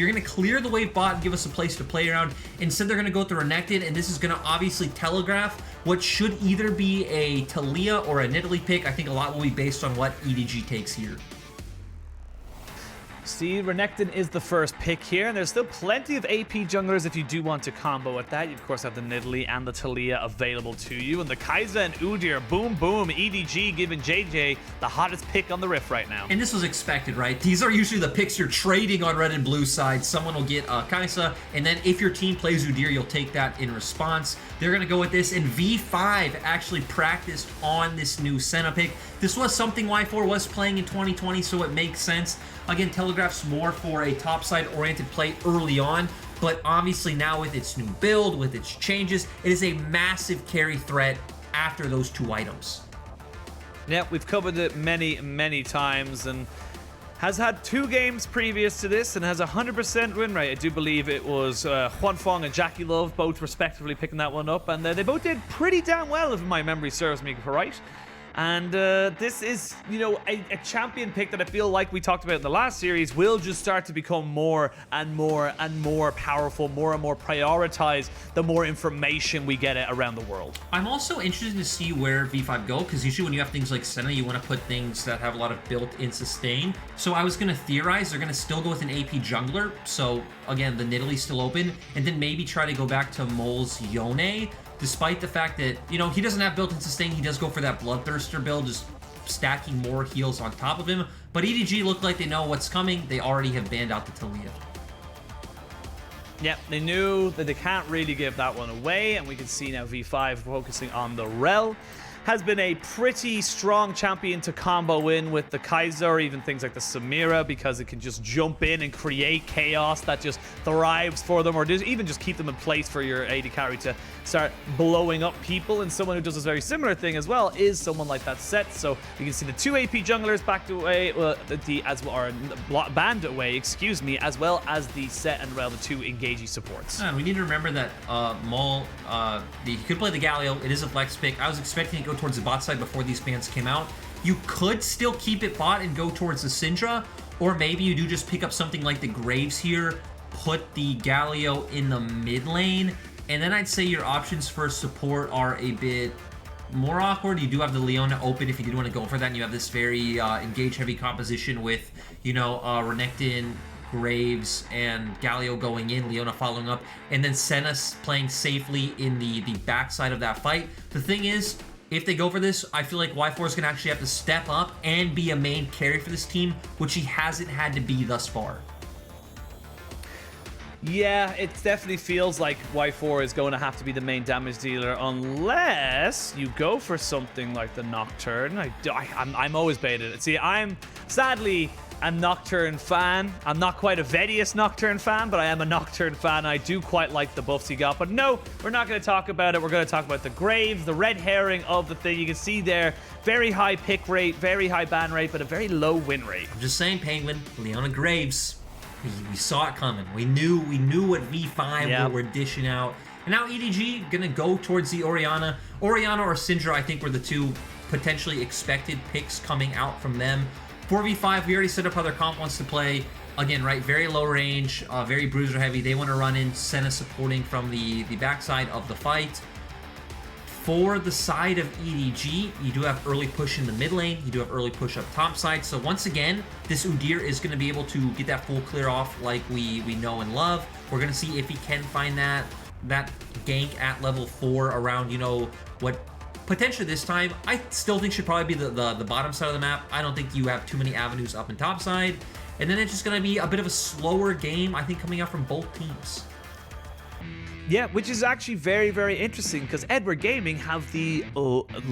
You're going to clear the wave bot and give us a place to play around. Instead, they're going to go through Renekton, and this is going to obviously telegraph what should either be a Talia or a Nidalee pick. I think a lot will be based on what EDG takes here. See, Renekton is the first pick here, and there's still plenty of AP junglers if you do want to combo at that. You, of course, have the Nidalee and the Talia available to you, and the Kaisa and Udyr, boom, boom, EDG giving Jiejie the hottest pick on the Rift right now. And this was expected, right? These are usually the picks you're trading on red and blue side. Someone will get Kaisa, and then if your team plays Udyr, you'll take that in response. They're going to go with this, and V5 actually practiced on this new Senna pick. This was something WeiWei was playing in 2020, so it makes sense. Again, telegraphs more for a topside-oriented play early on, but obviously now with its new build, with its changes, it is a massive carry threat after those two items. Yeah, we've covered it many, many times, and has had 2 games previous to this and has a 100% win rate. I do believe it was Huanfeng and Jackie Love both respectively picking that one up, and they both did pretty damn well if my memory serves me right. And this is, you know, a champion pick that I feel like we talked about in the last series will just start to become more and more and more powerful, more and more prioritized the more information we get around the world. I'm also interested to see where V5 go, because usually when you have things like Senna, you want to put things that have a lot of built-in sustain. So I was going to theorize they're going to still go with an AP jungler. So again, the Nidalee's still open, and then maybe try to go back to Mole's Yone. Despite the fact that, you know, he doesn't have built-in sustain, he does go for that Bloodthirster build, just stacking more heals on top of him. But EDG look like they know what's coming. They already have banned out the Talia. Yeah, they knew that they can't really give that one away, and we can see now V5 focusing on the Rel. Has been a pretty strong champion to combo in with the Kaisa or even things like the Samira, because it can just jump in and create chaos that just thrives for them, or even just keep them in place for your AD carry to start blowing up people. And someone who does this very similar thing as well is someone like that Set. So you can see the 2 AP junglers backed away, banned away, excuse me, as well as the Set and Rel, the 2 Jiejie supports. We need to remember that Mole, he could play the Galio. It is a flex pick. I was expecting it to go towards the bot side before these bans came out. You could still keep it bot and go towards the Syndra, or maybe you do just pick up something like the Graves here, put the Galio in the mid lane, and then I'd say your options for support are a bit more awkward. You do have the Leona open if you did want to go for that, and you have this very engage-heavy composition with, you know, Renekton, Graves, and Galio going in, Leona following up, and then Senna playing safely in the backside of that fight. The thing is, if they go for this, I feel like WeiWei is going to actually have to step up and be a main carry for this team, which he hasn't had to be thus far. Yeah, it definitely feels like WeiWei is going to have to be the main damage dealer unless you go for something like the Nocturne. I'm always baited. See, I'm sadly a Nocturne fan. I'm not quite a VODS Nocturne fan, but I am a Nocturne fan. I do quite like the buffs he got. But no, we're not going to talk about it. We're going to talk about the Graves, the red herring of the thing. You can see there, very high pick rate, very high ban rate, but a very low win rate. I'm just saying, Penguin, Leona Graves. We saw it coming. We knew what V5 were dishing out. And now EDG gonna go towards the Orianna. Orianna or Syndra, I think, were the 2 potentially expected picks coming out from them. For V5, we already set up how their comp wants to play. Again, right, very low range, very bruiser heavy. They want to run in Senna supporting from the backside of the fight. For the side of EDG, you do have early push in the mid lane. You do have early push up top side. So once again, this Udyr is going to be able to get that full clear off like we know and love. We're going to see if he can find that gank at level 4 around, you know, what potentially this time I still think should probably be the bottom side of the map. I don't think you have too many avenues up and top side. And then it's just going to be a bit of a slower game, I think, coming out from both teams. Yeah, which is actually very, very interesting because Edward Gaming have the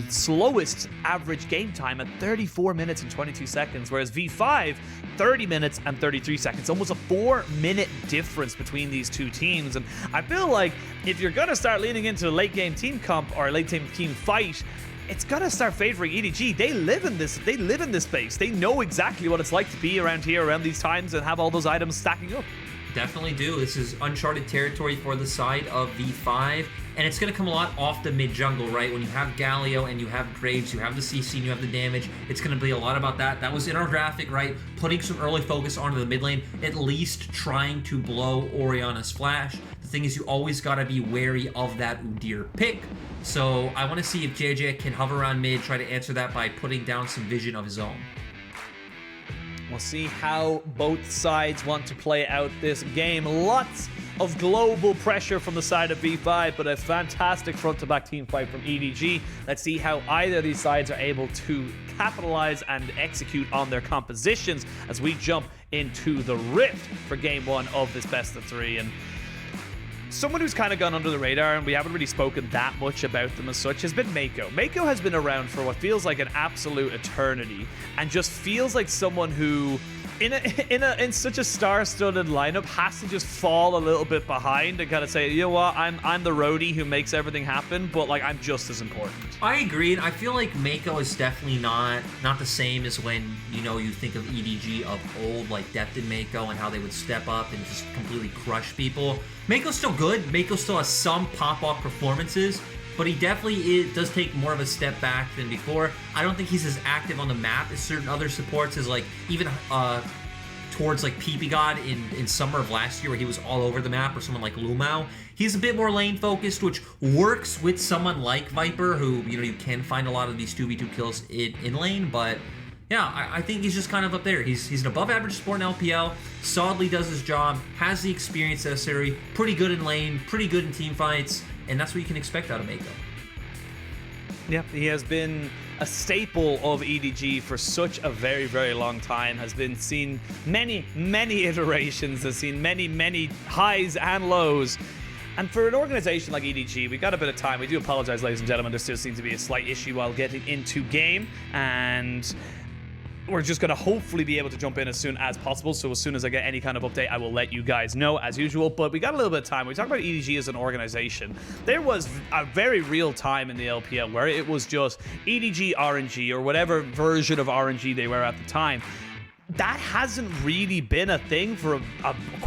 slowest average game time at 34 minutes and 22 seconds, whereas V5, 30 minutes and 33 seconds. Almost a 4-minute difference between these 2 teams. And I feel like if you're going to start leaning into a late game team comp or a late game team fight, it's gonna start favoring EDG. They live in this space. They know exactly what it's like to be around here around these times and have all those items stacking up. Definitely do. This is uncharted territory for the side of V5. and it's going to come a lot off the mid jungle, right? When you have Galio and you have Graves, you have the CC and you have the damage, it's going to be a lot about that. That was in our graphic, right? Putting some early focus onto the mid lane, at least trying to blow Orianna's flash. The thing is, you always got to be wary of that Udyr pick. So I want to see if Jiejie can hover around mid, try to answer that by putting down some vision of his own. We'll see how both sides want to play out this game. Lots of global pressure from the side of V5, but a fantastic front-to-back team fight from EDG. Let's see how either of these sides are able to capitalize and execute on their compositions as we jump into the Rift for game 1 of this best of 3. And someone who's kind of gone under the radar, and we haven't really spoken that much about them as such, has been Meiko. Meiko has been around for what feels like an absolute eternity, and just feels like someone who, in such a star-studded lineup, has to just fall a little bit behind and kind of say, you know what, I'm the roadie who makes everything happen, but like I'm just as important. I agree, and I feel like Meiko is definitely not the same as when, you know, you think of EDG of old, like Depth and Meiko, and how they would step up and just completely crush people. Meiko's still good. Meiko still has some pop-off performances, but he definitely does take more of a step back than before. I don't think he's as active on the map as certain other supports, as like even towards like ppgod in summer of last year, where he was all over the map, or someone like Lumao. He's a bit more lane focused, which works with someone like Viper, who, you know, you can find a lot of these 2v2 kills in lane, but yeah, I think he's just kind of up there. He's an above average support in LPL, solidly does his job, has the experience necessary, pretty good in lane, pretty good in team fights, and that's what you can expect out of Meiko. Yeah, he has been a staple of EDG for such a very, very long time, has been seen many, many iterations, has seen many, many highs and lows. And for an organization like EDG, we've got a bit of time. We do apologize, ladies and gentlemen. There still seems to be a slight issue while getting into game, and we're just going to hopefully be able to jump in as soon as possible. So as soon as I get any kind of update, I will let you guys know as usual. But we got a little bit of time. We talk about EDG as an organization. There was a very real time in the LPL where it was just EDG RNG, or whatever version of RNG they were at the time. That hasn't really been a thing for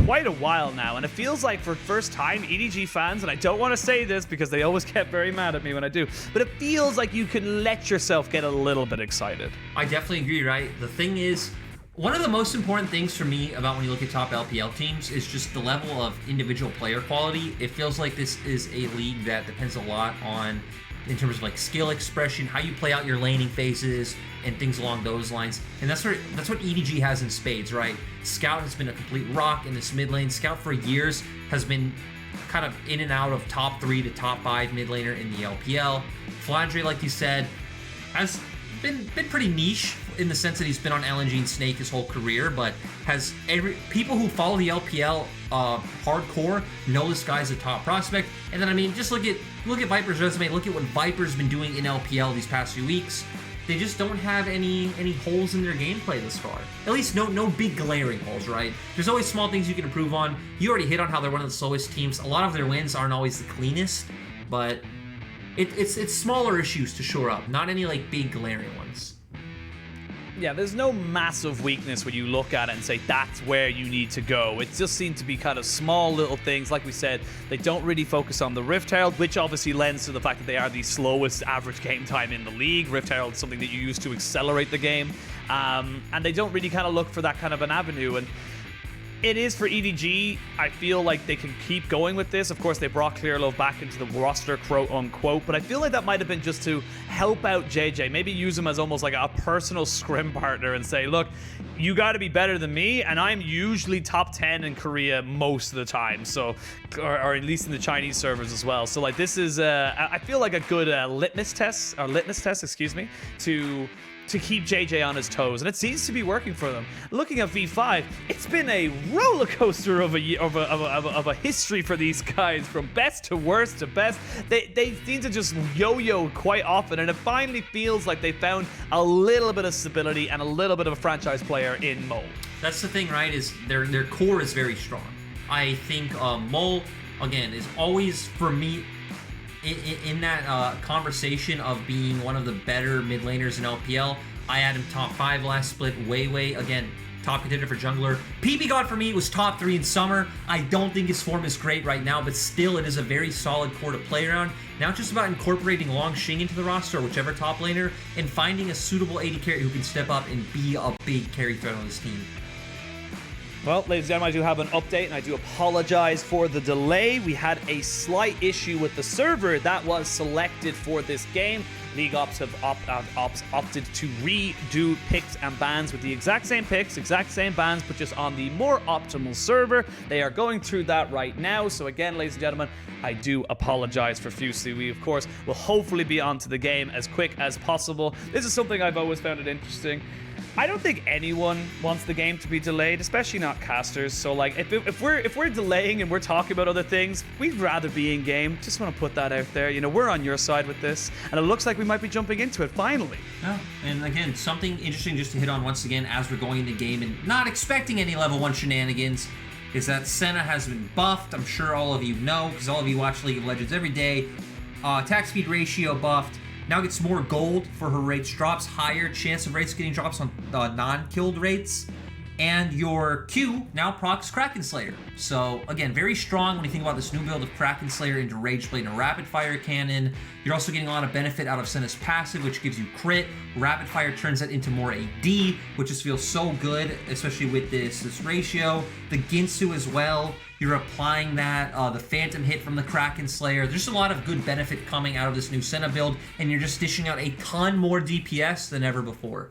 quite a while now, and it feels like for the first time, EDG fans, and I don't want to say this because they always get very mad at me when I do, but it feels like you can let yourself get a little bit excited. I definitely agree, right? The thing is, one of the most important things for me about when you look at top LPL teams is just the level of individual player quality. It feels like this is a league that depends a lot on, in terms of like skill expression, how you play out your laning phases, and things along those lines. And that's what EDG has in spades, right? Scout has been a complete rock in this mid lane. Scout for years has been kind of in and out of top 3 to top 5 mid laner in the LPL. Flandre, like you said, has been pretty niche in the sense that he's been on LNG and Snake his whole career, but has people who follow the LPL hardcore know this guy's a top prospect. And then, I mean, just look at Viper's resume. Look at what Viper's been doing in LPL these past few weeks. They just don't have any holes in their gameplay this far. At least no big glaring holes, right? There's always small things you can improve on. You already hit on how they're one of the slowest teams. A lot of their wins aren't always the cleanest, but it's smaller issues to shore up, not any like big glaring ones. Yeah, there's no massive weakness when you look at it and say that's where you need to go. It just seems to be kind of small little things. Like we said, they don't really focus on the Rift Herald, which obviously lends to the fact that they are the slowest average game time in the league. Rift Herald is something that you use to accelerate the game. And they don't really kind of look for that kind of an avenue. And it is for EDG. I feel like they can keep going with this. Of course, they brought Clearlove back into the roster, quote unquote, but I feel like that might have been just to help out Jiejie. Maybe use him as almost like a personal scrim partner and say, look, you got to be better than me, and I'm usually top 10 in Korea most of the time, so, or at least in the Chinese servers as well. So like this is, I feel like a good litmus test, excuse me, to keep Jiejie on his toes, and it seems to be working for them. Looking at V5, it's been a roller coaster of a history for these guys, from best to worst to best. They seem to just yo-yo quite often, and it finally feels like they found a little bit of stability and a little bit of a franchise player in Mole. That's the thing, right? Is their core is very strong. I think Mole, again, is always, for me, in that conversation of being one of the better mid laners in LPL. I had him top 5 last split. WeiWei, again, top contender for jungler. ppgod for me was top 3 in summer. I don't think his form is great right now, but still it is a very solid core to play around. Now it's just about incorporating Langx into the roster, or whichever top laner, and finding a suitable AD carry who can step up and be a big carry threat on this team. Well, ladies and gentlemen, I do have an update, and I do apologize for the delay. We had a slight issue with the server that was selected for this game. League Ops have opted to redo picks and bans with the exact same picks, exact same bans, but just on the more optimal server. They are going through that right now. So again, ladies and gentlemen, I do apologize profusely. We, of course, will hopefully be onto the game as quick as possible. This is something I've always found it interesting. I don't think anyone wants the game to be delayed, especially not casters. So like, if we're delaying and we're talking about other things, we'd rather be in game. Just want to put that out there. You know, we're on your side with this, and it looks like we might be jumping into it finally. Yeah, and again, something interesting just to hit on once again as we're going into game and not expecting any level 1 shenanigans is that Senna has been buffed. I'm sure all of you know, because all of you watch League of Legends every day. Attack speed ratio buffed. Now gets more gold for her rates drops, higher chance of rates getting drops on non-killed rates, and your Q now procs Kraken Slayer. So again, very strong when you think about this new build of Kraken Slayer into Rage Blade and a Rapid Fire Cannon. You're also getting a lot of benefit out of Senna's passive, which gives you crit. Rapid Fire turns that into more AD, which just feels so good, especially with this ratio. The Ginsu as well. You're applying that, the Phantom hit from the Kraken Slayer. There's a lot of good benefit coming out of this new Senna build, and you're just dishing out a ton more DPS than ever before.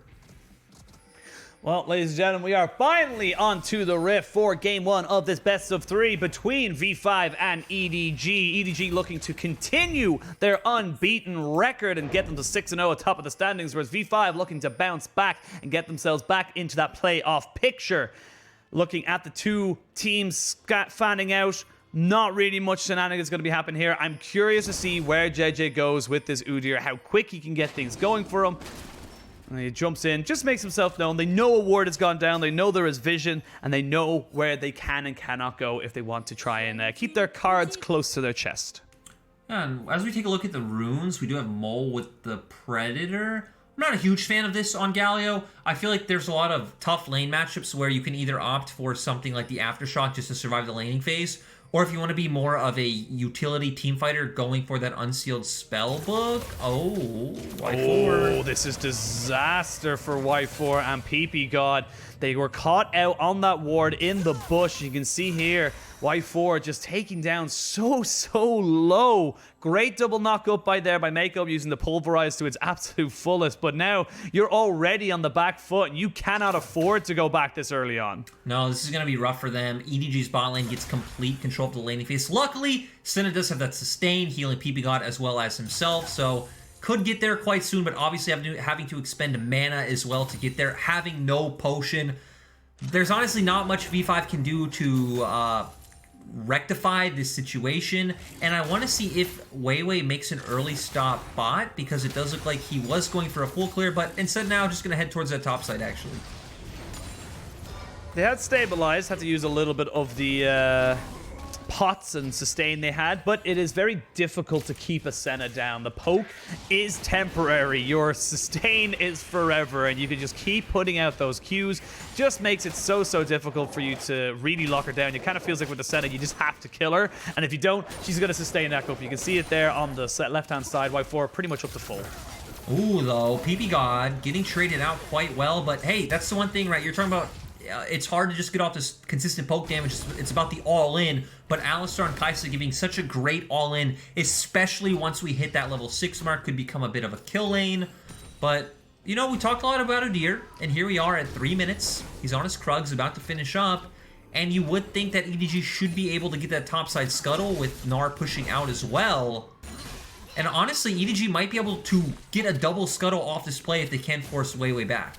Well, ladies and gentlemen, we are finally onto the rift for Game 1 of this best of 3 between V5 and EDG. EDG looking to continue their unbeaten record and get them to 6-0 atop of the standings, whereas V5 looking to bounce back and get themselves back into that playoff picture. Looking at the two teams fanning out, not really much shenanigans going to be happening here. I'm curious to see where Jiejie goes with this Udyr, how quick he can get things going for him. And he jumps in, just makes himself known. They know a ward has gone down, they know there is vision, and they know where they can and cannot go if they want to try and keep their cards close to their chest. And as we take a look at the runes, we do have Mole with the Predator. I'm not a huge fan of this on Galio. I feel like there's a lot of tough lane matchups where you can either opt for something like the Aftershock just to survive the laning phase, or if you want to be more of a utility team fighter, going for that unsealed spell book. Oh, Y4. Oh, this is disaster for Y4 and ppgod. They were caught out on that ward in the bush. You can see here, Y4 just taking down so low. Great double knock up by Meiko using the pulverize to its absolute fullest. But now you're already on the back foot and you cannot afford to go back this early on. No, this is going to be rough for them. EDG's bot lane gets complete control of the laning phase. Luckily, Senna does have that sustain, healing ppgod as well as himself. So could get there quite soon, but obviously having to expend mana as well to get there. Having no potion. There's honestly not much V5 can do to rectify this situation, and I want to see if WeiWei makes an early stop bot, because it does look like he was going for a full clear, but instead now just going to head towards that top side actually. They had stabilized, had to use a little bit of the pots and sustain they had, but it is very difficult to keep a Senna down. The poke is temporary, your sustain is forever, and you can just keep putting out those Qs. Just makes it so difficult for you to really lock her down. It kind of feels like with the Senna, you just have to kill her, and if you don't, she's going to sustain that up. You can see it there on the left-hand side, Y4 pretty much up to full. Ooh, though, ppgod getting traded out quite well, but hey, that's the one thing, right? You're talking about it's hard to just get off this consistent poke damage. It's about the all-in, but Alistar and Kaisa giving such a great all-in, especially once we hit that level 6 mark, could become a bit of a kill lane. But, you know, we talked a lot about Udyr, and here we are at 3 minutes. He's on his Krugs, about to finish up, and you would think that EDG should be able to get that topside scuttle with Gnar pushing out as well. And honestly, EDG might be able to get a double scuttle off this play if they can force WeiWei back.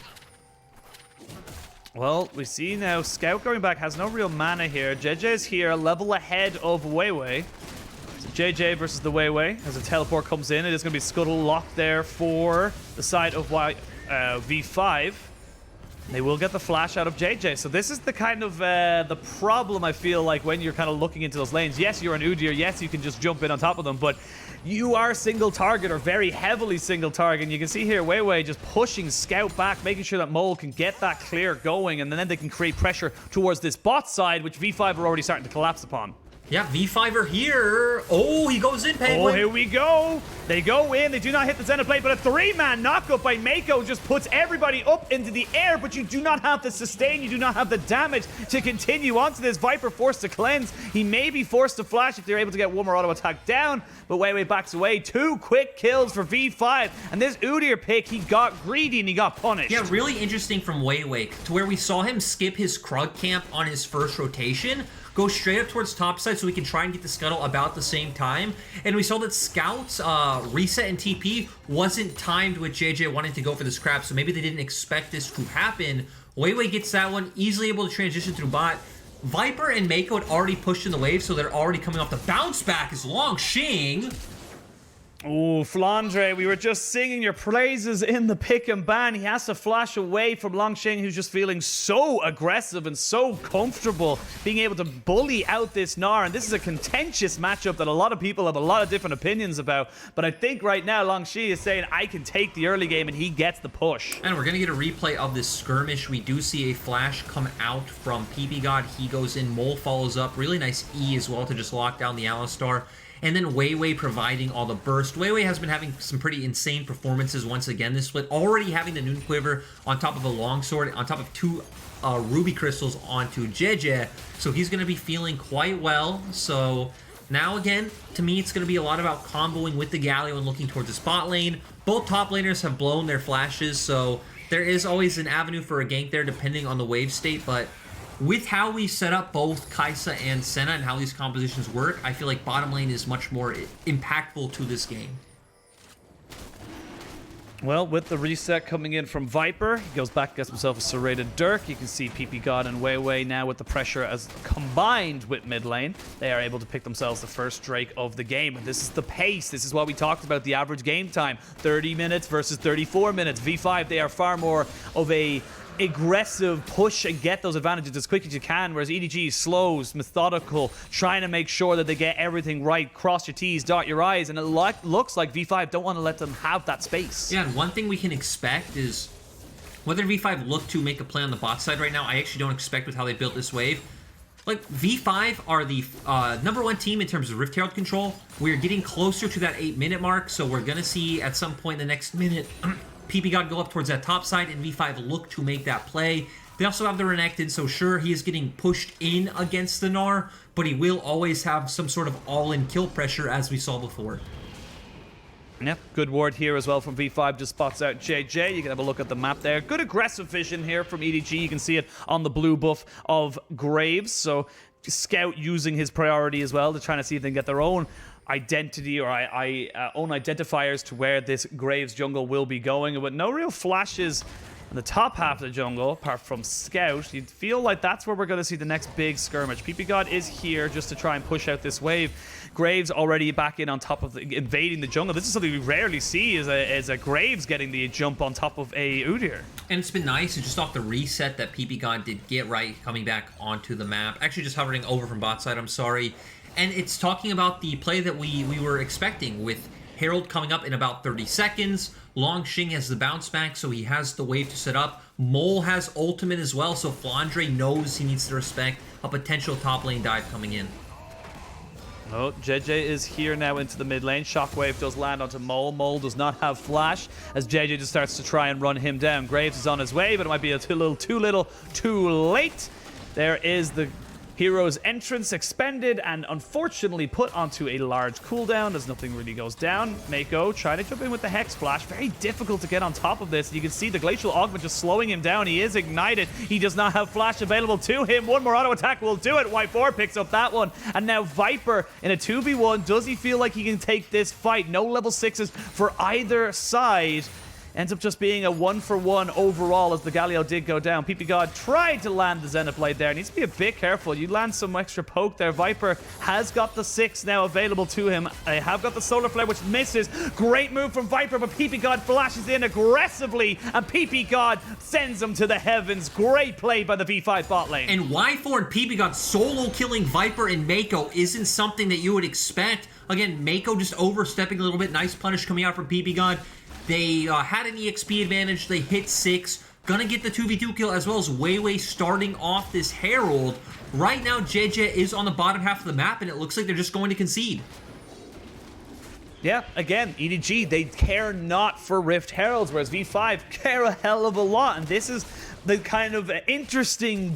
Well, we see now Scout going back, has no real mana here. Jiejie is here, a level ahead of WeiWei. So Jiejie versus the WeiWei as a teleport comes in. It is going to be scuttle locked there for the side of V5. They will get the flash out of Jiejie. So this is the kind of the problem, I feel like, when you're kind of looking into those lanes. Yes, you're an Udyr. Yes, you can just jump in on top of them, but you are single target, or very heavily single target. And you can see here WeiWei just pushing Scout back, making sure that Mole can get that clear going, and then they can create pressure towards this bot side, which V5 are already starting to collapse upon. Yeah, V5 are here. Oh, he goes in, Penguin. Oh, here we go. They go in. They do not hit the Senna plate, but a 3-man knockup by Meiko just puts everybody up into the air, but you do not have the sustain. You do not have the damage to continue onto this. Viper forced to cleanse. He may be forced to flash if they're able to get one more auto attack down, but WeiWei backs away. 2 quick kills for V5, and this Udyr pick, he got greedy and he got punished. Yeah, really interesting from WeiWei, to where we saw him skip his Krug camp on his first rotation, go straight up towards topside so we can try and get the scuttle about the same time. And we saw that Scout's reset and TP wasn't timed with Jiejie wanting to go for this crap, so maybe they didn't expect this to happen. WeiWei gets that one, easily able to transition through bot. Viper and Meiko had already pushed in the wave, so they're already coming off. The bounce back is Langx. Oh, Flandre, we were just singing your praises in the pick and ban. He has to flash away from Langx, who's just feeling so aggressive and so comfortable being able to bully out this Gnar. And this is a contentious matchup that a lot of people have a lot of different opinions about. But I think right now Langx is saying, I can take the early game, and he gets the push. And we're going to get a replay of this skirmish. We do see a flash come out from ppgod. He goes in, Mole follows up. Really nice E as well to just lock down the Alistar. And then WeiWei providing all the burst. WeiWei has been having some pretty insane performances once again this split. Already having the Noon Quiver on top of a longsword, on top of 2 Ruby Crystals onto Jiejie. So he's going to be feeling quite well. So now again, to me, it's going to be a lot about comboing with the Galio and looking towards the spot lane. Both top laners have blown their flashes, so there is always an avenue for a gank there depending on the wave state, but with how we set up both Kaisa and Senna and how these compositions work, I feel like bottom lane is much more impactful to this game. Well, with the reset coming in from Viper, he goes back, gets himself a serrated Dirk. You can see ppgod and WeiWei now with the pressure as combined with mid lane. They are able to pick themselves the first Drake of the game. And this is the pace. This is what we talked about, the average game time. 30 minutes versus 34 minutes. V5, they are far more of a aggressive push and get those advantages as quick as you can, whereas EDG is slows, methodical, trying to make sure that they get everything right, cross your T's, dot your I's, and it looks like V5 don't want to let them have that space. Yeah, and one thing we can expect is whether V5 look to make a play on the bot side right now, I actually don't expect with how they built this wave. Like, V5 are the #1 team in terms of Rift Herald control. We're getting closer to that 8-minute mark, so we're going to see at some point in the next minute ppgod go up towards that top side, and V5 look to make that play. They also have the Renekton, so sure, he is getting pushed in against the Gnar, but he will always have some sort of all-in kill pressure, as we saw before. Yep, good ward here as well from V5, just spots out Jiejie. You can have a look at the map there. Good aggressive vision here from EDG. You can see it on the blue buff of Graves, so Scout using his priority as well to try to see if they can get their own identity or own identifiers to where this Graves jungle will be going, but no real flashes in the top half of the jungle apart from Scout. You'd feel like that's where we're going to see the next big skirmish. ppgod is here just to try and push out this wave. Graves already back in on top of invading the jungle. This is something we rarely see, is a Graves getting the jump on top of a Udyr. And it's been nice, just off the reset that ppgod did get right, coming back onto the map. Actually just hovering over from bot side, I'm sorry. And it's talking about the play that we were expecting, with Herald coming up in about 30 seconds. Langx has the bounce back, so he has the wave to set up. Mole has ultimate as well, so Flandre knows he needs to respect a potential top lane dive coming in. Oh, Jiejie is here now into the mid lane. Shockwave does land onto Mole. Mole does not have flash as Jiejie just starts to try and run him down. Graves is on his way, but it might be too little, too late. There is the hero's entrance expended and unfortunately put onto a large cooldown as nothing really goes down. Meiko trying to jump in with the Hex Flash. Very difficult to get on top of this. You can see the Glacial Augment just slowing him down. He is ignited. He does not have flash available to him. One more auto attack will do it. Y4 picks up that one. And now Viper in a 2v1. Does he feel like he can take this fight? No level 6s for either side. Ends up just being a 1-for-1 overall as the Galio did go down. ppgod tried to land the Zenith Blade there. Needs to be a bit careful. You land some extra poke there. Viper has got the 6 now available to him. They have got the Solar Flare, which misses. Great move from Viper, but ppgod flashes in aggressively, and ppgod sends him to the heavens. Great play by the V5 bot lane. And Y4 and ppgod solo killing Viper and Meiko isn't something that you would expect. Again, Meiko just overstepping a little bit. Nice punish coming out from ppgod. They had an EXP advantage. They hit 6. Gonna get the 2v2 kill, as well as WeiWei starting off this Herald. Right now, Jiejie is on the bottom half of the map, and it looks like they're just going to concede. Yeah, again, EDG, they care not for Rift Heralds, whereas V5 care a hell of a lot. And this is the kind of interesting,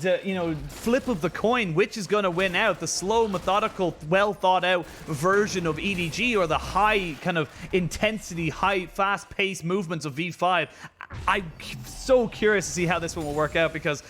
flip of the coin. Which is going to win out? The slow, methodical, well-thought-out version of EDG, or the high kind of intensity, high, fast-paced movements of V5? I'm so curious to see how this one will work out, because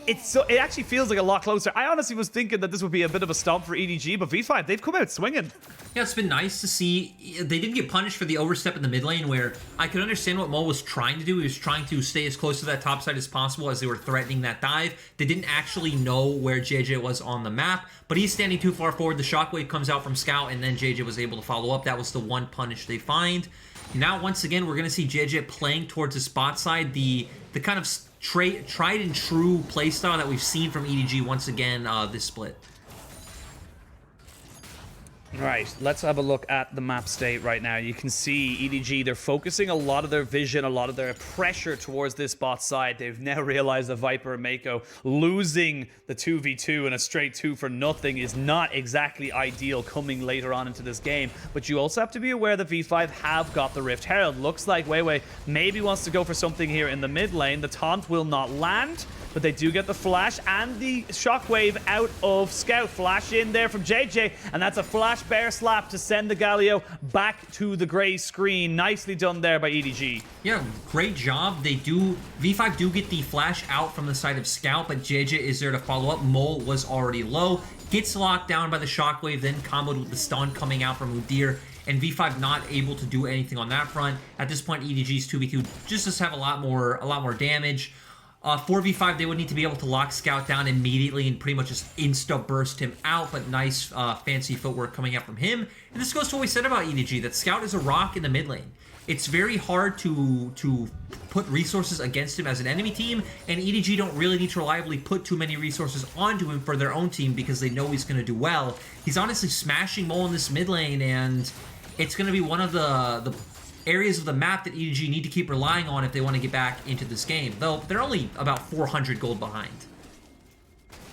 it actually feels like a lot closer. I honestly was thinking that this would be a bit of a stomp for EDG, but V5, they've come out swinging. Yeah, it's been nice to see. They didn't get punished for the overstep in the mid lane, where I could understand what Mo was trying to do. He was trying to stay as close to that top side as possible as they were threatening that dive. They didn't actually know where Jiejie was on the map, but he's standing too far forward. The shockwave comes out from Scout, and then Jiejie was able to follow up. That was the one punish they find. Now, once again, we're going to see Jiejie playing towards the spot side, the kind of tried and true playstyle that we've seen from EDG once again this split. Right, let's have a look at the map state right now. You can see EDG, they're focusing a lot of their vision, a lot of their pressure towards this bot side. They've now realized that Viper and Meiko losing the 2v2 and a straight 2 for nothing is not exactly ideal coming later on into this game. But you also have to be aware that V5 have got the Rift Herald. Looks like WeiWei maybe wants to go for something here in the mid lane. The taunt will not land, but they do get the flash and the shockwave out of Scout. Flash in there from Jiejie, and that's a flash bear slap to send the Galio back to the gray screen. Nicely done there by EDG. Yeah, great job. V5 do get the flash out from the side of Scout, but Jiejie is there to follow up. Mole was already low. Gets locked down by the shockwave, then comboed with the stun coming out from Udyr, and V5 not able to do anything on that front. At this point, EDG's 2v2 just does have a lot more damage. 4v5, they would need to be able to lock Scout down immediately and pretty much just insta-burst him out, but nice fancy footwork coming out from him. And this goes to what we said about EDG, that Scout is a rock in the mid lane. It's very hard to put resources against him as an enemy team, and EDG don't really need to reliably put too many resources onto him for their own team because they know he's going to do well. He's honestly smashing Mole in this mid lane, and it's going to be one of the areas of the map that EDG need to keep relying on if they want to get back into this game, though they're only about 400 gold behind.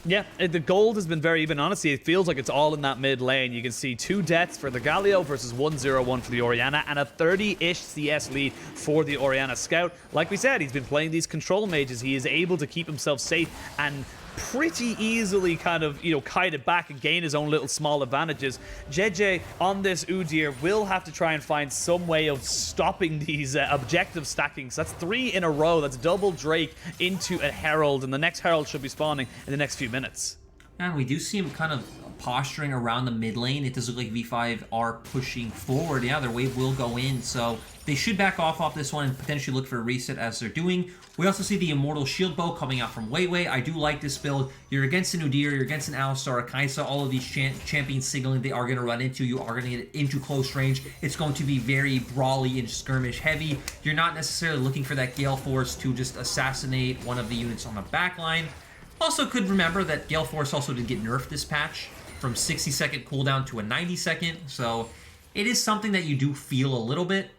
Yeah, the gold has been very even. Honestly, it feels like it's all in that mid lane. You can see 2 deaths for the Galio versus 1-0-1 for the Orianna, and a 30-ish CS lead for the Orianna Scout. Like we said, he's been playing these control mages. He is able to keep himself safe and pretty easily kind of, kite it back and gain his own little small advantages. Jiejie on this Udyr will have to try and find some way of stopping these objective stackings. That's 3 in a row. That's double Drake into a Herald, and the next Herald should be spawning in the next few minutes. And we do see him kind of posturing around the mid lane. It does look like V5 are pushing forward. Yeah, their wave will go in, so they should back off this one and potentially look for a reset as they're doing. We also see the Immortal Shield Bow coming out from WeiWei. I do like this build. You're against an Udyr, you're against an Alistar, a Kaisa, all of these champions signaling they are going to run into. You are going to get into close range. It's going to be very brawly and skirmish heavy. You're not necessarily looking for that Gale Force to just assassinate one of the units on the back line. Also could remember that Gale Force also did get nerfed this patch from 60-second cooldown to a 90-second, so it is something that you do feel a little bit.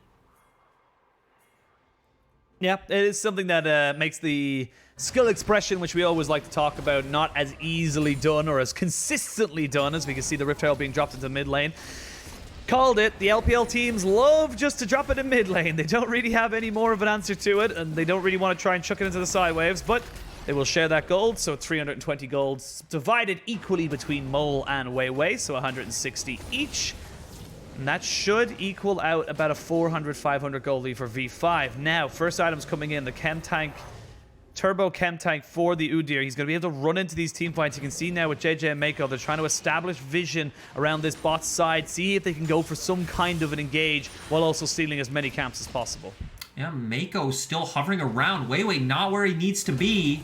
Yeah, it is something that makes the skill expression, which we always like to talk about, not as easily done or as consistently done, as we can see the Rift Herald being dropped into mid lane. Called it. The LPL teams love just to drop it in mid lane. They don't really have any more of an answer to it, and they don't really want to try and chuck it into the side waves, but they will share that gold, so 320 gold divided equally between Mole and WeiWei, so 160 each. And that should equal out about a 400-500 gold lead for V5. Now, first items coming in, the Chem Tank, Turbo Chem Tank for the Udyr. He's going to be able to run into these team fights. You can see now with Jiejie and Meiko, they're trying to establish vision around this bot side, see if they can go for some kind of an engage while also stealing as many camps as possible. Yeah, Meiko still hovering around. WeiWei not where he needs to be.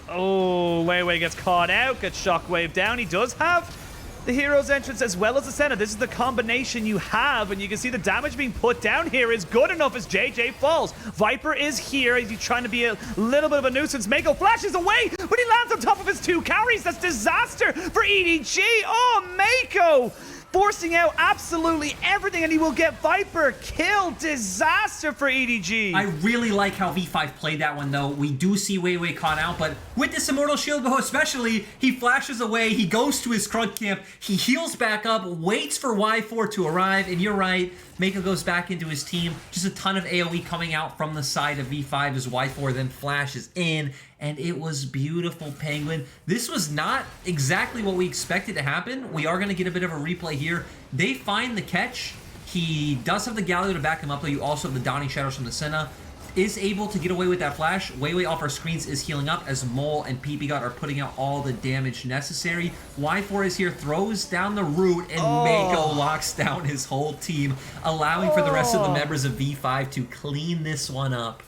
Oh, WeiWei gets caught out, gets shockwave down. He does have the hero's entrance as well as the Senna. This is the combination you have, and you can see the damage being put down here is good enough as Jiejie falls. Viper is here. He's trying to be a little bit of a nuisance. Meiko flashes away, but he lands on top of his 2 carries. That's disaster for EDG. Oh, Meiko forcing out absolutely everything, and he will get Viper killed. Disaster for EDG. I really like how V5 played that one, though. We do see WeiWei caught out, but with this Immortal Shield bow especially, he flashes away, he goes to his Crud camp, he heals back up, waits for Y4 to arrive, and you're right, Meiko goes back into his team. Just a ton of AoE coming out from the side of V5 as Y4 then flashes in, and it was beautiful, Penguin. This was not exactly what we expected to happen. We are going to get a bit of a replay here. They find the catch. He does have the Galio to back him up, though you also have the Dawning Shadows from the Senna. Is able to get away with that flash. WeiWei off our screens is healing up as Mole and ppgod are putting out all the damage necessary. Y4 is here, throws down the root, and Meiko locks down his whole team, allowing for the rest of the members of V5 to clean this one up.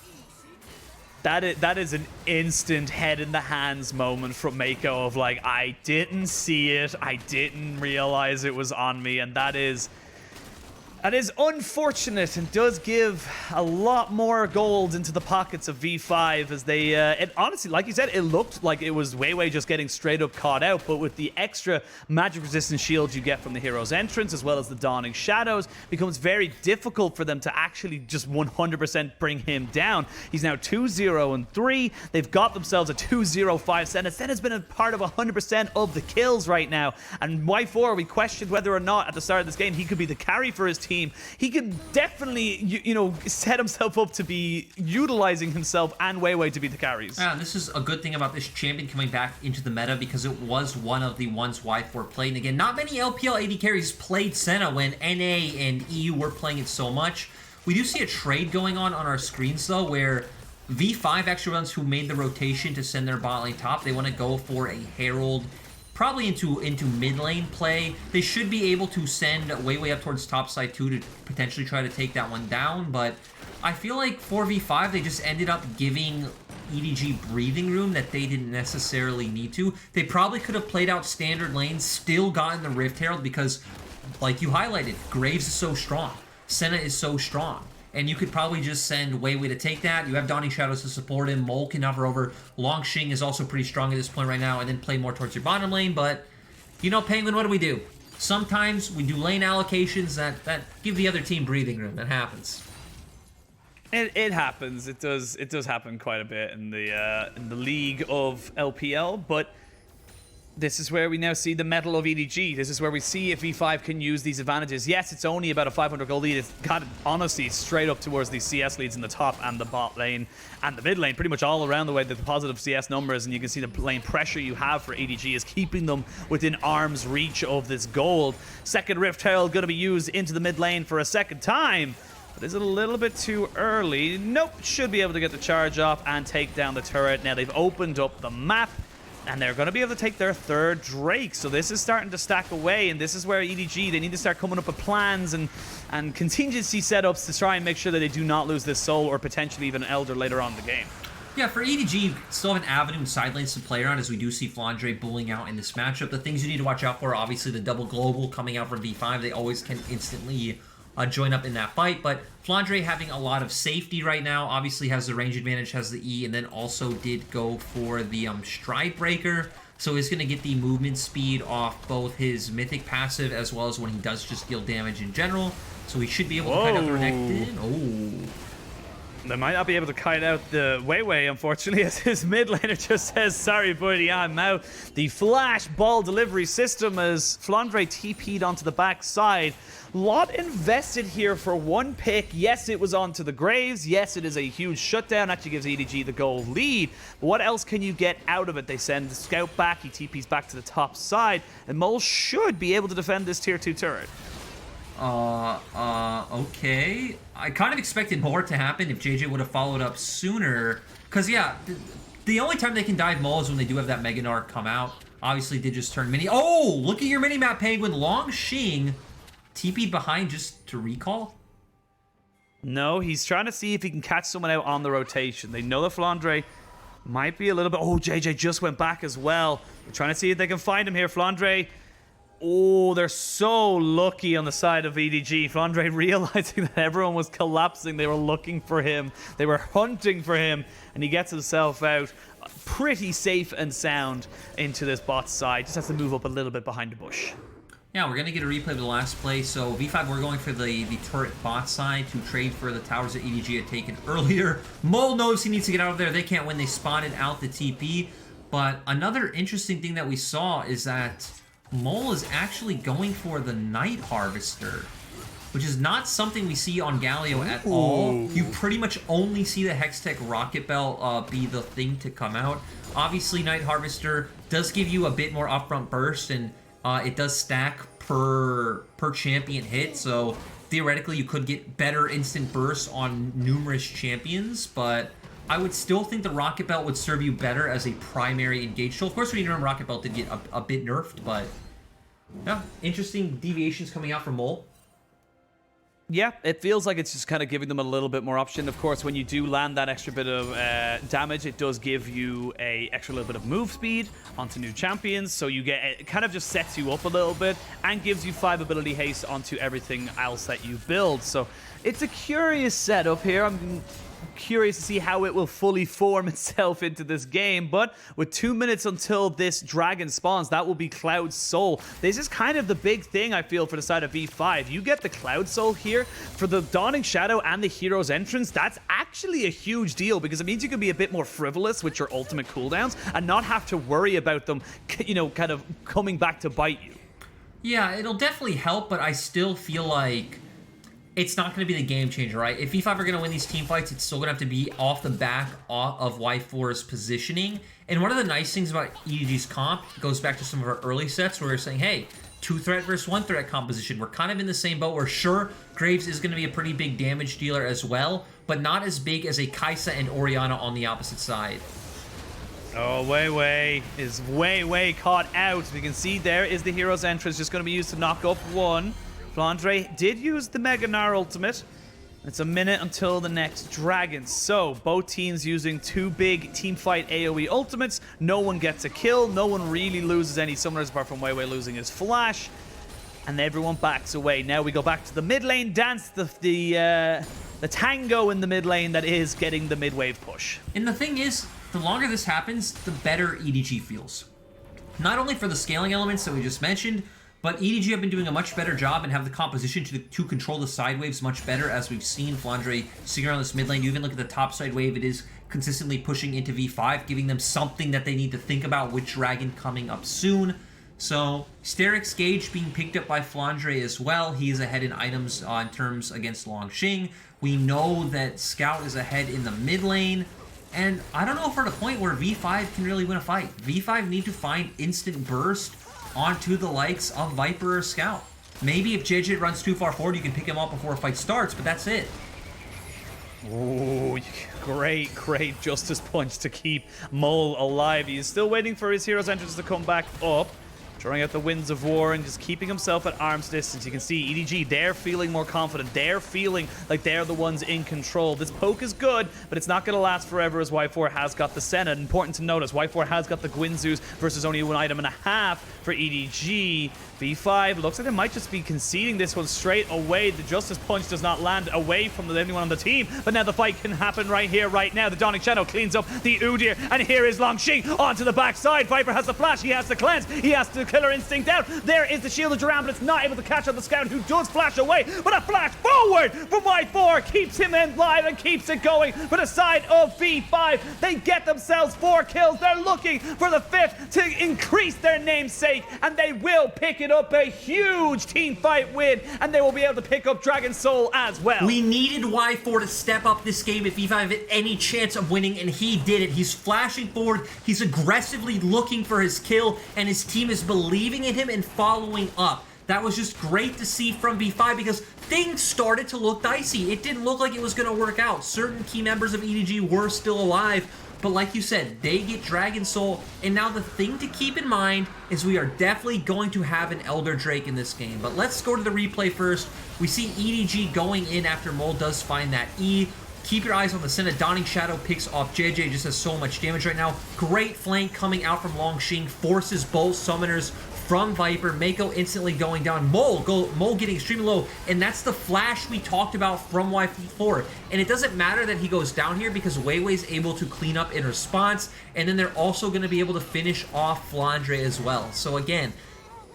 That is an instant head in the hands moment from Meiko of like, I didn't see it, I didn't realize it was on me, and that is unfortunate and does give a lot more gold into the pockets of V5 as they, it honestly, like you said, it looked like it was WeiWei just getting straight up caught out, but with the extra magic resistant shields you get from the hero's entrance as well as the Dawning Shadows, becomes very difficult for them to actually just 100% bring him down. He's now 2-0-3. They've got themselves a 2-0-5 Senna. Senna's been a part of 100% of the kills right now, and Y4, we questioned whether or not at the start of this game he could be the carry for his team. He can definitely, you know, set himself up to be utilizing himself and WeiWei to be the carries. Yeah, this is a good thing about this champion coming back into the meta because it was one of the ones Y4 played. And again, not many LPL AD carries played Senna when NA and EU were playing it so much. We do see a trade going on our screens, though, where V5 actually runs who made the rotation to send their bot lane top. They want to go for a Herald, probably into mid lane play. They should be able to send WeiWei up towards top side too to potentially try to take that one down, but I feel like 4v5 they just ended up giving EDG breathing room that they didn't necessarily need to. They probably could have played out standard lanes, still gotten the Rift Herald because, like you highlighted, Graves is so strong, Senna is so strong. And you could probably just send WeiWei to take that. You have Dawning Shadows to support him. Mole can hover over. Langx is also pretty strong at this point right now, and then play more towards your bottom lane. But, you know, Penguin, what do? Sometimes we do lane allocations that give the other team breathing room. That happens. It happens. It does happen quite a bit in the league of LPL, but this is where we now see the mettle of EDG. This is where we see if V5 can use these advantages. Yes, it's only about a 500 gold lead. It's got, honestly, straight up towards these CS leads in the top and the bot lane and the mid lane, pretty much all around the way, the positive CS numbers, and you can see the lane pressure you have for EDG is keeping them within arm's reach of this gold. Second Rift Herald going to be used into the mid lane for a second time. But is it a little bit too early? Nope, should be able to get the charge off and take down the turret. Now they've opened up the map, and they're going to be able to take their third Drake. So this is starting to stack away, and this is where EDG, they need to start coming up with plans and contingency setups to try and make sure that they do not lose this soul or potentially even an Elder later on in the game. Yeah, for EDG, you still have an avenue and side lanes to play around as we do see Flandre bullying out in this matchup. The things you need to watch out for, obviously the double global coming out from V5. They always can instantly join up in that fight, but Flandre having a lot of safety right now, obviously has the range advantage, has the E, and then also did go for the Stride Breaker, so he's going to get the movement speed off both his Mythic passive as well as when he does just deal damage in general, so he should be able to kite out the Renekton. Oh. They might not be able to kite out the WeiWei, unfortunately, as his mid laner just says, sorry buddy, I'm out. The flash ball delivery system as Flandre TP'd onto the backside. Lot invested here for one pick. Yes, it was onto the Graves. Yes, it is a huge shutdown. Actually gives EDG the goal lead. But what else can you get out of it? They send the scout back. He TP's back to the top side. And Mole should be able to defend this tier 2 turret. Okay. I kind of expected more to happen if Jiejie would have followed up sooner. Because, yeah, the only time they can dive Mole is when they do have that Mega Gnar come out. Obviously, did just turn mini. Oh, look at your mini-map, Penguin. Langx TP'd behind just to recall. No, he's trying to see if he can catch someone out on the rotation. They know that Flandre might be a little bit... Oh, Jiejie just went back as well. They're trying to see if they can find him here. Flandre... Oh, they're so lucky on the side of EDG. Flandre realizing that everyone was collapsing. They were looking for him. They were hunting for him. And he gets himself out pretty safe and sound into this bot side. Just has to move up a little bit behind the bush. Yeah, we're going to get a replay of the last play. So V5, we're going for the turret bot side to trade for the towers that EDG had taken earlier. Mole knows he needs to get out of there. They can't win. They spotted out the TP. But another interesting thing that we saw is that Mole is actually going for the Night Harvester, which is not something we see on Galio at all. You pretty much only see the Hextech Rocket Bell be the thing to come out. Obviously, Night Harvester does give you a bit more upfront burst, and it does stack per champion hit, so theoretically you could get better instant bursts on numerous champions, but I would still think the Rocket Belt would serve you better as a primary engage tool. Of course, we know Rocket Belt did get a bit nerfed, but yeah, interesting deviations coming out from Mole. Yeah, it feels like it's just kind of giving them a little bit more option. Of course, when you do land that extra bit of damage, it does give you a extra little bit of move speed onto new champions. So you get it kind of just sets you up a little bit and gives you 5 ability haste onto everything else that you build. So it's a curious setup here. I'm curious to see how it will fully form itself into this game, but with 2 minutes until this dragon spawns, that will be Cloud Soul. This is kind of the big thing, I feel, for the side of V5. You get the Cloud Soul here for the Dawning Shadow and the Hero's Entrance. That's actually a huge deal because it means you can be a bit more frivolous with your ultimate cooldowns and not have to worry about them, you know, kind of coming back to bite you. Yeah, it'll definitely help, but I still feel like it's not going to be the game changer, right? If V5 are going to win these team fights, it's still going to have to be off the back of Y4's positioning. And one of the nice things about EDG's comp goes back to some of our early sets where we're saying, hey, 2-threat versus 1-threat composition. We're kind of in the same boat where, sure, Graves is going to be a pretty big damage dealer as well, but not as big as a Kaisa and Orianna on the opposite side. Oh, WeiWei is WeiWei caught out. We can see there is the Hero's Entrance, just going to be used to knock up one. Flandre did use the Mega Gnar ultimate. It's a minute until the next dragon. So, both teams using 2 big teamfight AoE ultimates. No one gets a kill. No one really loses any summoners apart from WeiWei losing his flash. And everyone backs away. Now we go back to the mid lane dance. The tango in the mid lane that is getting the mid wave push. And the thing is, the longer this happens, the better EDG feels. Not only for the scaling elements that we just mentioned, but EDG have been doing a much better job and have the composition to control the side waves much better, as we've seen Flandre sticking around this mid lane. You even look at the top side wave, it is consistently pushing into V5, giving them something that they need to think about with Dragon coming up soon. So, Sterix Gage being picked up by Flandre as well. He is ahead in items in terms against Langx. We know that Scout is ahead in the mid lane. And I don't know if we're at a point where V5 can really win a fight. V5 need to find instant burst onto the likes of Viper or Scout. Maybe if Jiejie runs too far forward, you can pick him up before a fight starts, but that's it. Oh, great Justice Punch to keep Mole alive. He is still waiting for his Hero's Entrance to come back up. Drawing out the Winds of War and just keeping himself at arm's distance. You can see EDG, they're feeling more confident. They're feeling like they're the ones in control. This poke is good, but it's not going to last forever as Y4 has got the Senna. Important to notice, Y4 has got the Gwynzus versus only 1.5 items for EDG. V5 looks like they might just be conceding this one straight away. The Justice Punch does not land away from anyone on the team, but now the fight can happen right here, right now. The Dawning Shadow cleans up the Udyr, and here is Langx onto the backside. Viper has the flash, he has the cleanse, he has the Killer Instinct out. There is the Shield of Duran, but it's not able to catch up the Scout, who does flash away, but a flash forward from Y4 keeps him alive and keeps it going for the side of V5. They get themselves 4 kills. They're looking for the 5th to increase their namesake, and they will pick it up. A huge team fight win, and they will be able to pick up Dragon Soul as well. We needed Y4 to step up this game if V5 had any chance of winning, and he did it. He's flashing forward, he's aggressively looking for his kill, and his team is believing in him and following up. That was just great to see from V5 because things started to look dicey. It didn't look like it was going to work out. Certain key members of EDG were still alive, But like you said, they get Dragon Soul, and now the thing to keep in mind is we are definitely going to have an Elder Drake in this game. But let's go to the replay first. We see EDG going in after Mole does find that E. Keep your eyes on the Senna. Dawning Shadow picks off Jiejie, just has so much damage right now. Great flank coming out from Langx, forces both summoners from Viper. Meiko instantly going down. Mole getting extremely low, and that's the flash we talked about from Y4. And it doesn't matter that he goes down here because WeiWei's able to clean up in response, and then they're also going to be able to finish off Flandre as well. So again,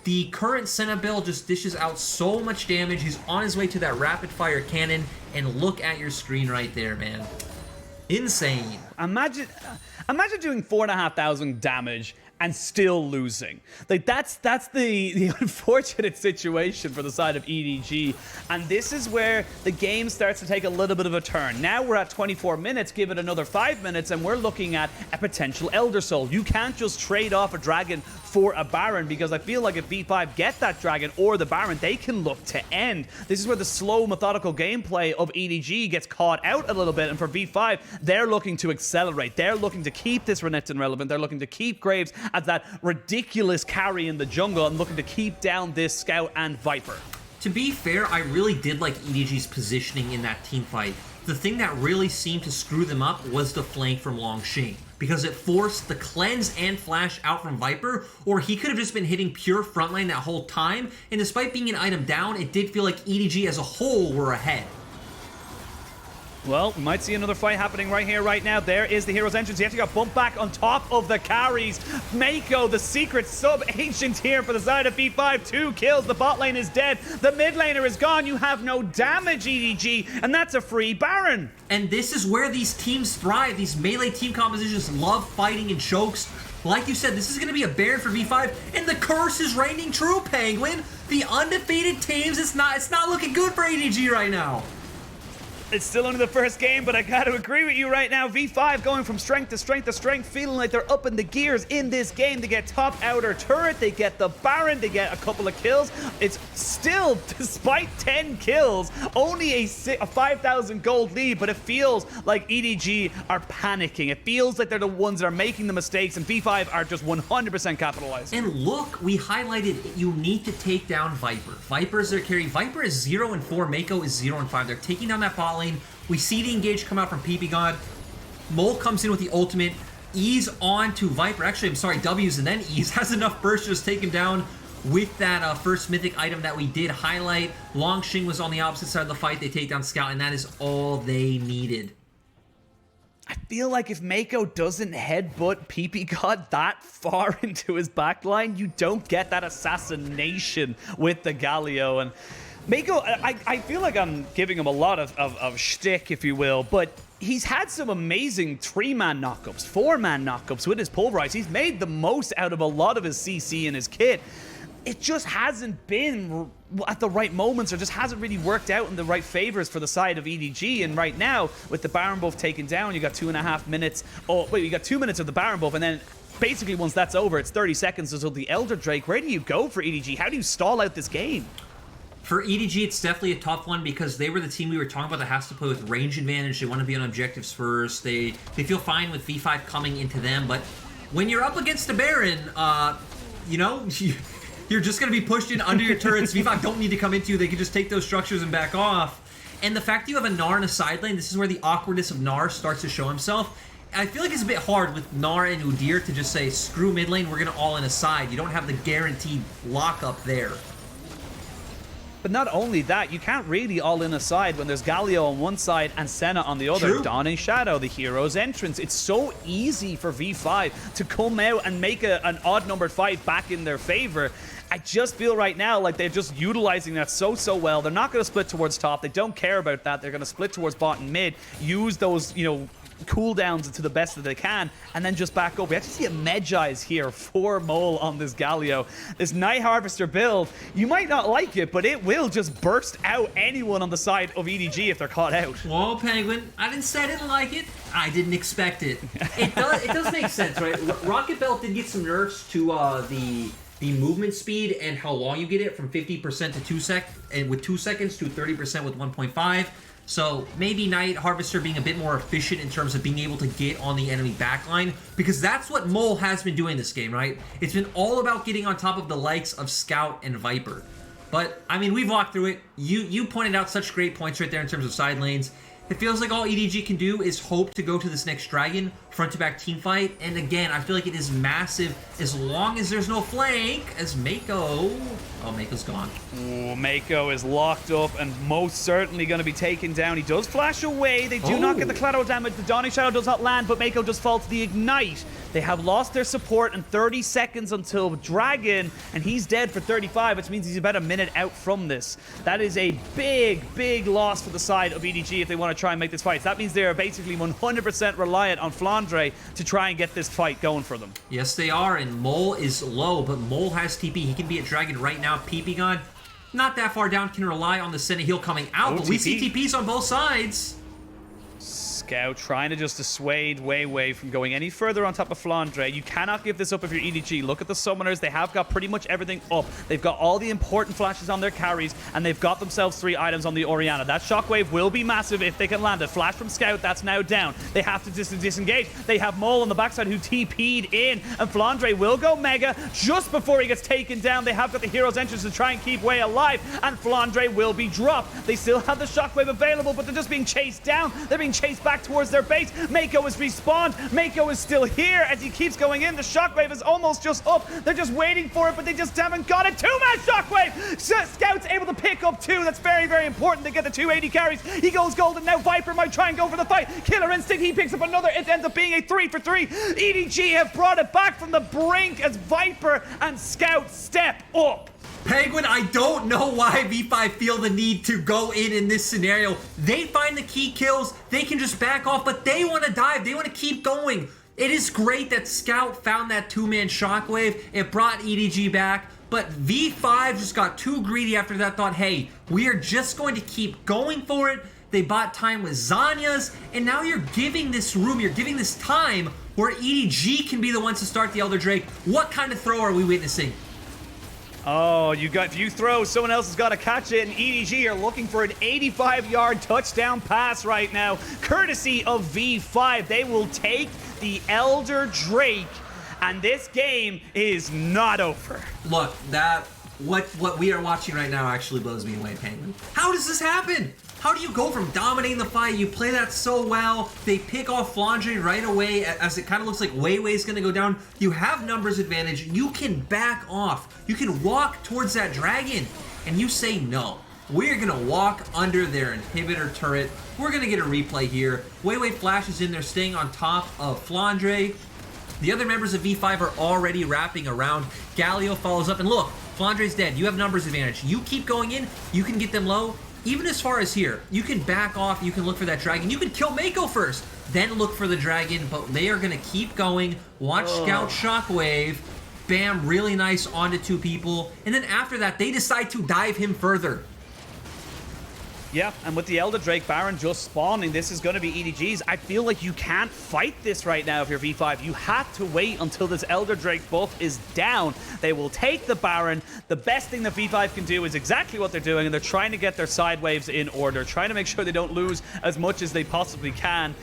the current Senna build just dishes out so much damage. He's on his way to that rapid fire cannon, and look at your screen right there, man. Insane. Imagine doing 4,500 damage and still losing. Like that's the unfortunate situation for the side of EDG. And this is where the game starts to take a little bit of a turn. Now we're at 24 minutes, give it another 5 minutes, and we're looking at a potential Elder Soul. You can't just trade off a Dragon for a Baron, because I feel like if V5 get that Dragon or the Baron, they can look to end. This is where the slow, methodical gameplay of EDG gets caught out a little bit, and for V5, they're looking to accelerate. They're looking to keep this Renekton relevant. They're looking to keep Graves as that ridiculous carry in the jungle and looking to keep down this Scout and Viper. To be fair, I really did like EDG's positioning in that team fight. The thing that really seemed to screw them up was the flank from Langx, because it forced the cleanse and flash out from Viper, or he could have just been hitting pure frontline that whole time, and despite being an item down, it did feel like EDG as a whole were ahead. Well, we might see another fight happening right here, right now. There is the hero's entrance. He actually got bumped back on top of the carries. Meiko, the secret sub-ancient here for the side of V5. 2 kills. The bot lane is dead. The mid laner is gone. You have no damage, EDG, and that's a free Baron. And this is where these teams thrive. These melee team compositions love fighting in chokes. Like you said, this is going to be a Baron for V5, and the curse is reigning true, Penguin. The undefeated teams, it's not looking good for EDG right now. It's still only the first game, but I gotta agree with you right now. V5 going from strength to strength to strength, feeling like they're up in the gears in this game. They get top outer turret, they get the Baron, they get a couple of kills. It's still, despite 10 kills, only a 5,000 gold lead, but it feels like EDG are panicking. It feels like they're the ones that are making the mistakes, and V5 are just 100% capitalizing. And look, we highlighted you need to take down Viper. Viper is their carry. Viper is 0-4, Meiko is 0-5. They're taking down that bot lane. We see the engage come out from ppgod. Mole comes in with the ultimate. Ease on to Viper. Actually, I'm sorry, W's and then Ease. Has enough burst to just take him down with that first mythic item that we did highlight. Langx was on the opposite side of the fight. They take down Scout, and that is all they needed. I feel like if Meiko doesn't headbutt ppgod that far into his backline, you don't get that assassination with the Galio. And Meiko, I feel like I'm giving him a lot of shtick, if you will, but he's had some amazing 3-man knockups, 4-man knockups with his Pulverize. He's made the most out of a lot of his CC in his kit. It just hasn't been at the right moments, or just hasn't really worked out in the right favors for the side of EDG. And right now, with the Baron buff taken down, you got 2.5 minutes. Oh, wait, you got 2 minutes of the Baron buff, and then basically once that's over, it's 30 seconds until the Elder Drake. Where do you go for EDG? How do you stall out this game? For EDG, it's definitely a tough one because they were the team we were talking about that has to play with range advantage. They want to be on objectives first. They feel fine with V5 coming into them, but when you're up against a Baron, you know, you're just going to be pushed in under your turrets. V5 don't need to come into you. They can just take those structures and back off. And the fact that you have a Gnar in a side lane, this is where the awkwardness of Gnar starts to show himself. I feel like it's a bit hard with Gnar and Udyr to just say, screw mid lane, we're going to all in a side. You don't have the guaranteed lockup there. But not only that, you can't really all in a side when there's Galio on one side and Senna on the other. True. Dawning Shadow, the hero's entrance. It's so easy for V5 to come out and make an odd-numbered fight back in their favor. I just feel right now like they're just utilizing that so well. They're not going to split towards top. They don't care about that. They're going to split towards bot and mid, use those, you know, cooldowns to the best that they can, and then just back up. We actually see a Medjai's here for Mole on this Galio. This Night Harvester build, you might not like it, but it will just burst out anyone on the side of EDG if they're caught out. Well, Penguin, I didn't say I didn't like it. I didn't expect it. It does make sense, right? Rocket Belt did get some nerfs to the the movement speed and how long you get it from 50% to 2 seconds to 30% with 1.5. So maybe Night Harvester being a bit more efficient in terms of being able to get on the enemy backline, because that's what Mole has been doing this game, right? It's been all about getting on top of the likes of Scout and Viper. But, I mean, we've walked through it. You pointed out such great points right there in terms of side lanes. It feels like all EDG can do is hope to go to this next Dragon, front-to-back team fight. And again, I feel like it is massive as long as there's no flank, as Meiko... Oh, Meiko's gone. Ooh, Meiko is locked up and most certainly going to be taken down. He does flash away. They do not get the collateral damage. The Dawning Shadow does not land, but Meiko does fall to the Ignite. They have lost their support and 30 seconds until Dragon, and he's dead for 35, which means he's about a minute out from this. That is a big, big loss for the side of EDG if they want to try and make this fight. So that means they are basically 100% reliant on Flandre to try and get this fight going for them. Yes, they are, and Mole is low, but Mole has TP. He can be a Dragon right now. ppgod, not that far down, can rely on the Senna heal coming out, but we see TPs on both sides. Scout trying to just dissuade WeiWei from going any further on top of Flandre. You cannot give this up if you're EDG. Look at the summoners. They have got pretty much everything up. They've got all the important flashes on their carries, and they've got themselves 3 items on the Orianna. That shockwave will be massive if they can land it. Flash from Scout, that's now down. They have to disengage. They have Mole on the backside who TP'd in, and Flandre will go Mega just before he gets taken down. They have got the hero's entrance to try and keep Wei alive, and Flandre will be dropped. They still have the shockwave available, but they're just being chased down. They're being chased back towards their base. Meiko is respawned. Meiko is still here as he keeps going in. The shockwave is almost just up. They're just waiting for it, but they just haven't got it. 2-man shockwave. Scout's able to pick up 2. That's very, very important. They get the 280 carries. He goes golden. Now Viper might try and go for the fight. Killer Instinct. He picks up another. It ends up being a 3 for 3. EDG have brought it back from the brink as Viper and Scout step up. Penguin, I don't know why V5 feel the need to go in this scenario. They find the key kills, they can just back off, but they want to dive, they want to keep going. It is great that Scout found that 2-man shockwave. It brought EDG back, but V5 just got too greedy after that, thought, hey, we are just going to keep going for it. They bought time with Zanya's, and now you're giving this room, you're giving this time where EDG can be the ones to start the Elder Drake. What kind of throw are we witnessing? Oh, if you throw, someone else has got to catch it, and EDG are looking for an 85-yard touchdown pass right now, courtesy of V5. They will take the Elder Drake, and this game is not over. Look, what we are watching right now actually blows me away, Penguin. How does this happen? How do you go from dominating the fight, you play that so well, they pick off Flandre right away as it kind of looks like WeiWei's going to go down. You have numbers advantage, you can back off, you can walk towards that Dragon, and you say no. We're going to walk under their inhibitor turret. We're going to get a replay here. WeiWei flashes in, they're staying on top of Flandre. The other members of V5 are already wrapping around. Galio follows up, and look, Flandre's dead. You have numbers advantage. You keep going in, you can get them low. Even as far as here, you can back off, you can look for that Dragon. You can kill Meiko first, then look for the Dragon, but they are going to keep going. Watch Scout Shockwave. Bam, really nice onto 2 people. And then after that, they decide to dive him further. Yeah, and with the Elder Drake Baron just spawning, this is going to be EDG's. I feel like you can't fight this right now if you're V5. You have to wait until this Elder Drake buff is down. They will take the Baron. The best thing that V5 can do is exactly what they're doing, and they're trying to get their side waves in order, trying to make sure they don't lose as much as they possibly can.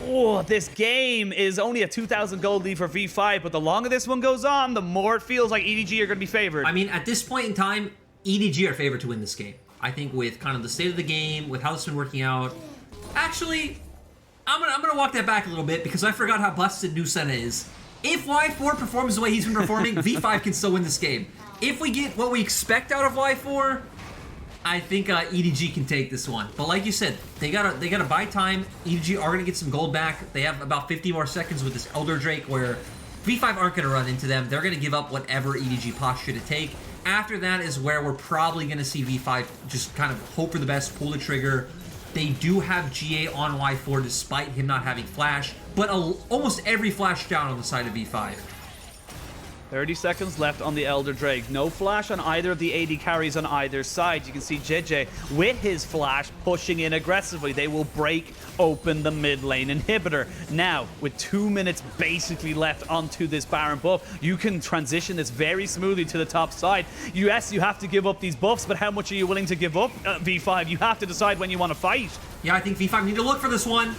Oh, this game is only a 2,000 gold lead for V5, but the longer this one goes on, the more it feels like EDG are going to be favored. I mean, at this point in time, EDG are favored to win this game. I think with kind of the state of the game, with how it's been working out. Actually, I'm gonna walk that back a little bit because I forgot how busted new Senna is. If Y4 performs the way he's been performing, V5 can still win this game. If we get what we expect out of Y4, I think EDG can take this one. But like you said, they gotta buy time. EDG are gonna get some gold back. They have about 50 more seconds with this Elder Drake where V5 aren't gonna run into them. They're gonna give up whatever EDG posture to take. After that is where we're probably going to see V5 just kind of hope for the best, pull the trigger. They do have Jiejie on Y4 despite him not having flash, but almost every flash down on the side of V5. 30 seconds left on the Elder Drake. No flash on either of the AD carries on either side. You can see Jiejie with his flash pushing in aggressively. They will break open the mid lane inhibitor. Now, with 2 minutes basically left onto this Baron buff, you can transition this very smoothly to the top side. Yes, you have to give up these buffs, but how much are you willing to give up, V5? You have to decide when you want to fight. Yeah, I think V5 need to look for this one.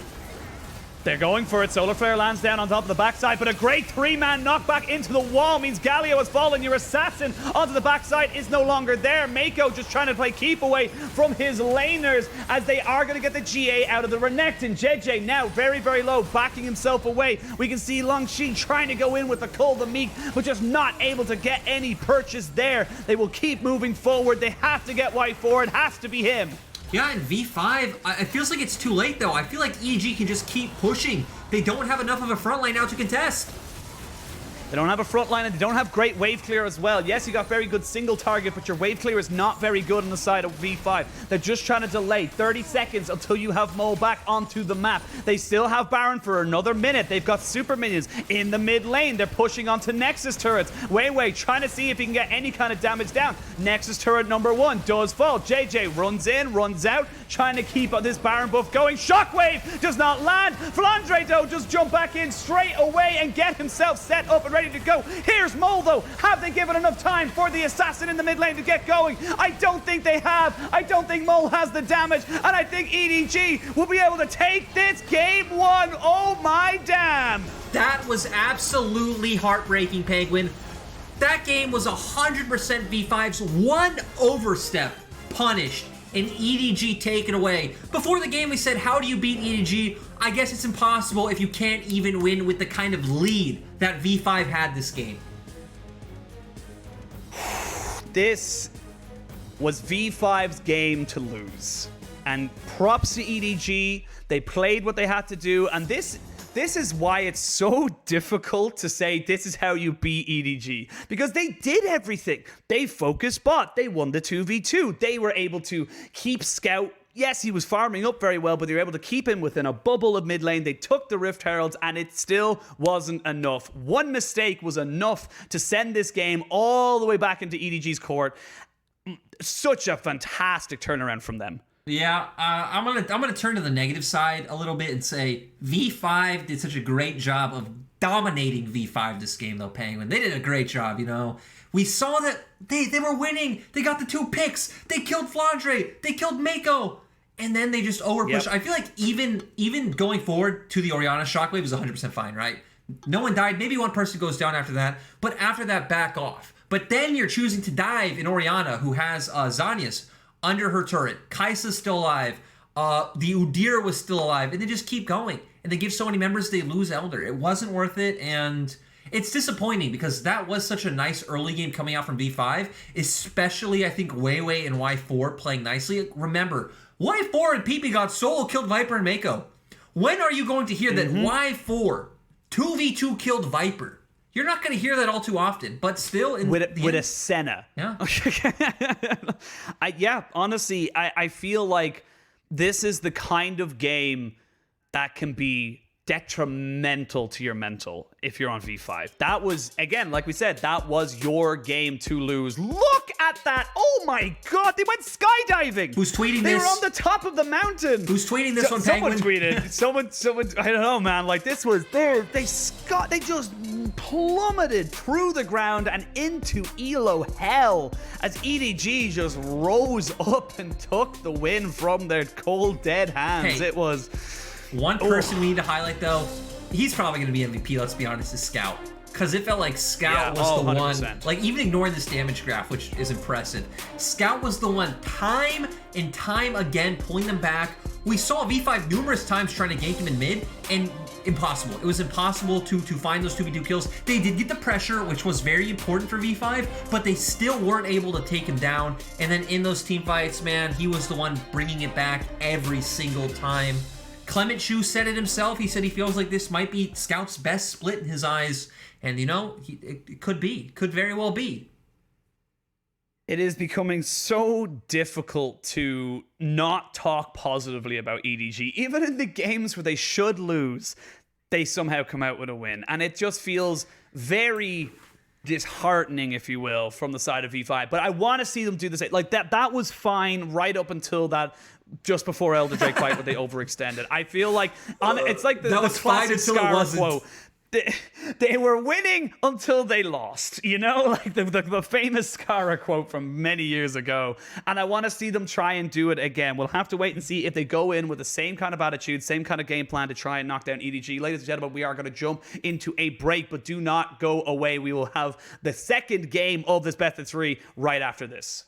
They're going for it. Solar Flare lands down on top of the backside, but a great 3-man knockback into the wall means Galio has fallen. Your assassin onto the backside is no longer there. Meiko just trying to play keep away from his laners as they are going to get the GA out of the Renekton. Jiejie now very, very low, backing himself away. We can see Langx trying to go in with the Cull the Meek, but just not able to get any purchase there. They will keep moving forward. They have to get Y4. It has to be him. Yeah, and V5, it feels like it's too late, though. I feel like EDG can just keep pushing. They don't have enough of a front line now to contest. They don't have a front line, and they don't have great wave clear as well. Yes, you got very good single target, but your wave clear is not very good on the side of V5. They're just trying to delay 30 seconds until you have Mole back onto the map. They still have Baron for another minute. They've got super minions in the mid lane. They're pushing onto Nexus turrets. WeiWei trying to see if he can get any kind of damage down. Nexus turret number 1 does fall. Jiejie runs in, runs out, trying to keep this Baron buff going. Shockwave does not land. Flandre, though, just jump back in straight away and get himself set up and ready to go. Here's Mole, though. Have they given enough time for the assassin in the mid lane to get going? I don't think they have. I don't think Mole has the damage, and I think EDG will be able to take this game 1. Oh my damn. That was absolutely heartbreaking, Penguin. That game was 100% V5's one overstep punished and EDG taken away. Before the game, we said, how do you beat EDG? I guess it's impossible if you can't even win with the kind of lead that V5 had this game. This was V5's game to lose. And props to EDG. They played what they had to do. And this is why it's so difficult to say this is how you beat EDG. Because they did everything. They focused bot. They won the 2v2. They were able to keep Scout. Yes, he was farming up very well, but they were able to keep him within a bubble of mid lane. They took the Rift Heralds, and it still wasn't enough. One mistake was enough to send this game all the way back into EDG's court. Such a fantastic turnaround from them. Yeah, I'm gonna turn to the negative side a little bit and say V5 did such a great job of dominating V5 this game, though, Penguin. They did a great job, you know. We saw that they were winning. They got the 2 picks. They killed Flandre. They killed Meiko. And then they just overpushed. Yep. I feel like even going forward to the Orianna, Shockwave is 100% fine, right? No one died. Maybe one person goes down after that. But after that, back off. But then you're choosing to dive in Orianna, who has Zhonya's under her turret. Kaisa's still alive. The Udyr was still alive. And they just keep going. And they give so many members, they lose Elder. It wasn't worth it. And it's disappointing because that was such a nice early game coming out from V5. Especially, I think, WeiWei and Y4 playing nicely. Remember, Y4 and ppgod solo killed Viper and Meiko. When are you going to hear that Y4 2v2 killed Viper? You're not going to hear that all too often, but still with a Senna. Yeah. Honestly, I feel like this is the kind of game that can be detrimental to your mental if you're on V5. That was, again, like we said, that was your game to lose. Look at that. Oh my God, they went skydiving. Who's tweeting they this? They were on the top of the mountain. Who's tweeting this one, Penguin? Someone tweeted. someone, I don't know, man. Like, this was there. They just plummeted through the ground and into Elo hell as EDG just rose up and took the win from their cold, dead hands. Hey. It was... One person we need to highlight, though, he's probably going to be MVP, let's be honest, is Scout. Because it felt like Scout was the 100%. one, like even ignoring this damage graph, which is impressive, Scout was the one time and time again pulling them back. We saw V5 numerous times trying to gank him in mid, and impossible. It was impossible to find those 2v2 kills. They did get the pressure, which was very important for V5, but they still weren't able to take him down. And then in those team fights, man, he was the one bringing it back every single time. Clement Chu said it himself. He said he feels like this might be Scout's best split in his eyes. And, you know, it could be. Could very well be. It is becoming so difficult to not talk positively about EDG. Even in the games where they should lose, they somehow come out with a win. And it just feels very disheartening, if you will, from the side of V5. But I want to see them do the same. Like that was fine right up until that just before Elder Drake fight where they overextended. I feel like it's like the classic Scar quote. They were winning until they lost, you know, like the famous Scara quote from many years ago. And I want to see them try and do it again. We'll have to wait and see if they go in with the same kind of attitude, same kind of game plan to try and knock down EDG. Ladies and gentlemen, we are going to jump into a break, but do not go away. We will have the second game of this best of 3 right after this.